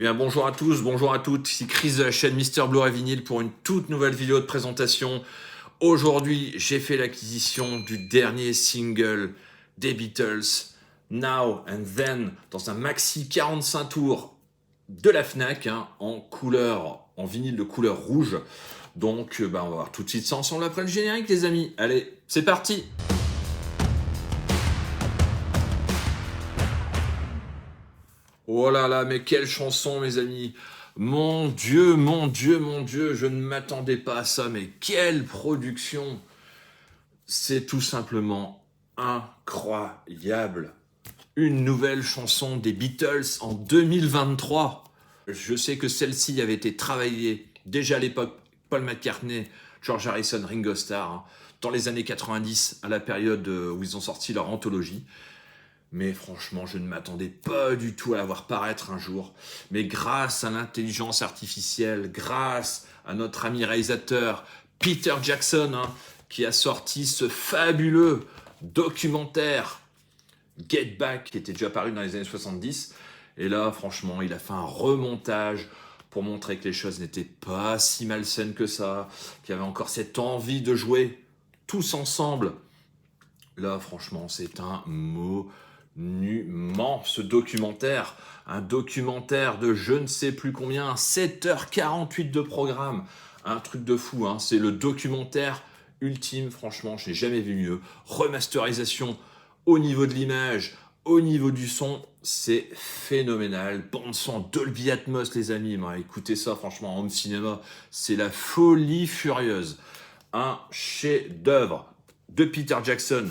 Bien, bonjour à tous, bonjour à toutes, ici Chris de la chaîne Mister Blu-ray Vinyl pour une toute nouvelle vidéo de présentation. Aujourd'hui, j'ai fait l'acquisition du dernier single des Beatles, Now and Then, dans un maxi 45 tours de la Fnac, en vinyle de couleur rouge. Donc, on va voir tout de suite ça ensemble après le générique, les amis. Allez, c'est parti! Oh là là, mais quelle chanson, mes amis! Mon Dieu, mon Dieu, mon Dieu, je ne m'attendais pas à ça, mais quelle production! C'est tout simplement incroyable. Une nouvelle chanson des Beatles en 2023. Je sais que celle-ci avait été travaillée déjà à l'époque, Paul McCartney, George Harrison, Ringo Starr, dans les années 90, à la période où ils ont sorti leur anthologie. Mais franchement, je ne m'attendais pas du tout à la voir paraître un jour. Mais grâce à l'intelligence artificielle, grâce à notre ami réalisateur Peter Jackson, qui a sorti ce fabuleux documentaire Get Back, qui était déjà paru dans les années 70. Et là, franchement, il a fait un remontage pour montrer que les choses n'étaient pas si malsaines que ça, qu'il y avait encore cette envie de jouer tous ensemble. Là, franchement, c'est un monument, ce documentaire. Un documentaire de je ne sais plus combien, 7h48 de programme. Un truc de fou, c'est le documentaire ultime, franchement, je n'ai jamais vu mieux. Remasterisation au niveau de l'image, au niveau du son, c'est phénoménal. Bande son Dolby Atmos, les amis. Écoutez ça, franchement, en home cinéma, c'est la folie furieuse. Un chef-d'œuvre de Peter Jackson.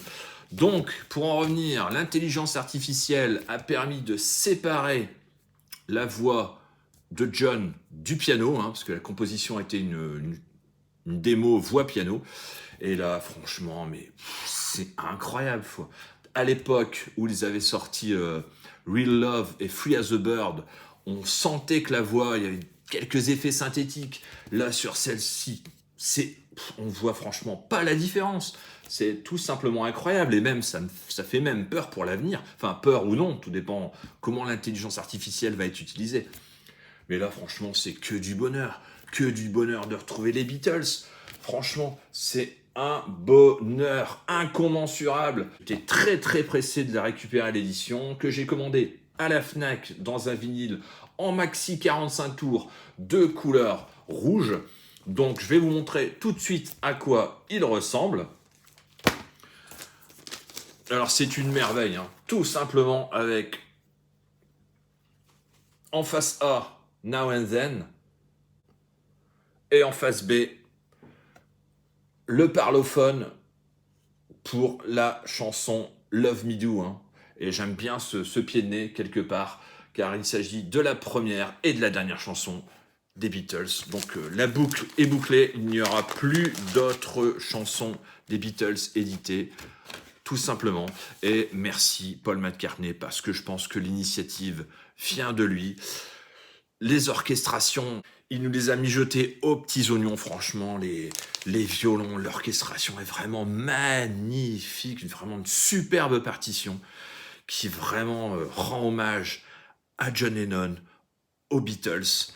Donc, pour en revenir, l'intelligence artificielle a permis de séparer la voix de John du piano, parce que la composition était une démo voix-piano. Et là, franchement, mais c'est incroyable. À l'époque où ils avaient sorti Real Love et Free as a Bird, on sentait que la voix, il y avait quelques effets synthétiques. Là, sur celle-ci, on voit franchement pas la différence. C'est tout simplement incroyable et même ça fait même peur pour l'avenir. Enfin, peur ou non, tout dépend comment l'intelligence artificielle va être utilisée. Mais là, franchement, c'est que du bonheur de retrouver les Beatles. Franchement, c'est un bonheur incommensurable. J'étais très très pressé de la récupérer à l'édition que j'ai commandé à la Fnac dans un vinyle en maxi 45 tours de couleur rouge. Donc je vais vous montrer tout de suite à quoi il ressemble. Alors c'est une merveille, tout simplement avec en face A, Now and Then, et en face B, le parlophone pour la chanson Love Me Do. Et j'aime bien ce pied de nez quelque part, car il s'agit de la première et de la dernière chanson des Beatles. Donc la boucle est bouclée, il n'y aura plus d'autres chansons des Beatles éditées. Tout simplement. Et merci Paul McCartney, parce que je pense que l'initiative vient de lui. Les orchestrations, il nous les a mijotés aux petits oignons, franchement. Les violons, l'orchestration est vraiment magnifique. Vraiment une superbe partition qui vraiment rend hommage à John Lennon, aux Beatles.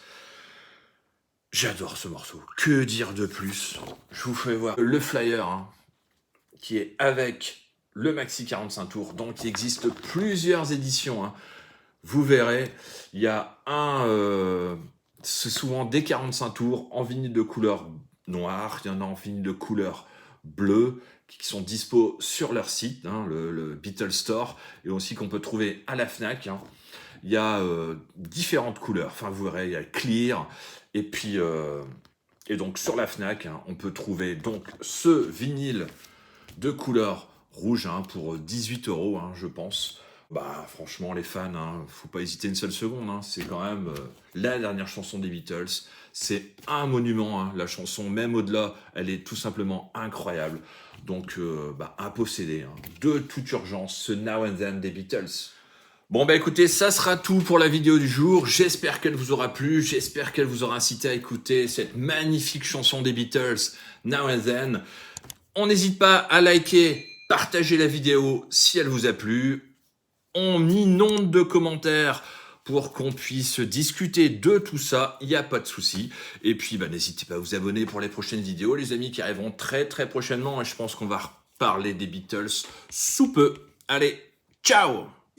J'adore ce morceau. Que dire de plus? Je vous fais voir le flyer qui est avec le maxi 45 tours, donc il existe plusieurs éditions. Vous verrez, il y a c'est souvent des 45 tours en vinyle de couleur noire, il y en a en vinyle de couleur bleue, qui sont dispo sur leur site, le Beatles Store, et aussi qu'on peut trouver à la Fnac. Il y a différentes couleurs, enfin vous verrez, il y a clear, et puis et donc sur la Fnac, on peut trouver donc ce vinyle de couleur rouge pour 18 €, je pense. Franchement, les fans, faut pas hésiter une seule seconde. C'est quand même la dernière chanson des Beatles. C'est un monument, la chanson, même au-delà, elle est tout simplement incroyable. Donc, à posséder, de toute urgence, ce Now and Then des Beatles. Bon écoutez, ça sera tout pour la vidéo du jour. J'espère qu'elle vous aura plu, j'espère qu'elle vous aura incité à écouter cette magnifique chanson des Beatles, Now and Then. On n'hésite pas à liker, partager la vidéo si elle vous a plu. On inonde de commentaires pour qu'on puisse discuter de tout ça, il n'y a pas de souci. Et puis, n'hésitez pas à vous abonner pour les prochaines vidéos, les amis, qui arriveront très très prochainement. Et je pense qu'on va reparler des Beatles sous peu. Allez, ciao!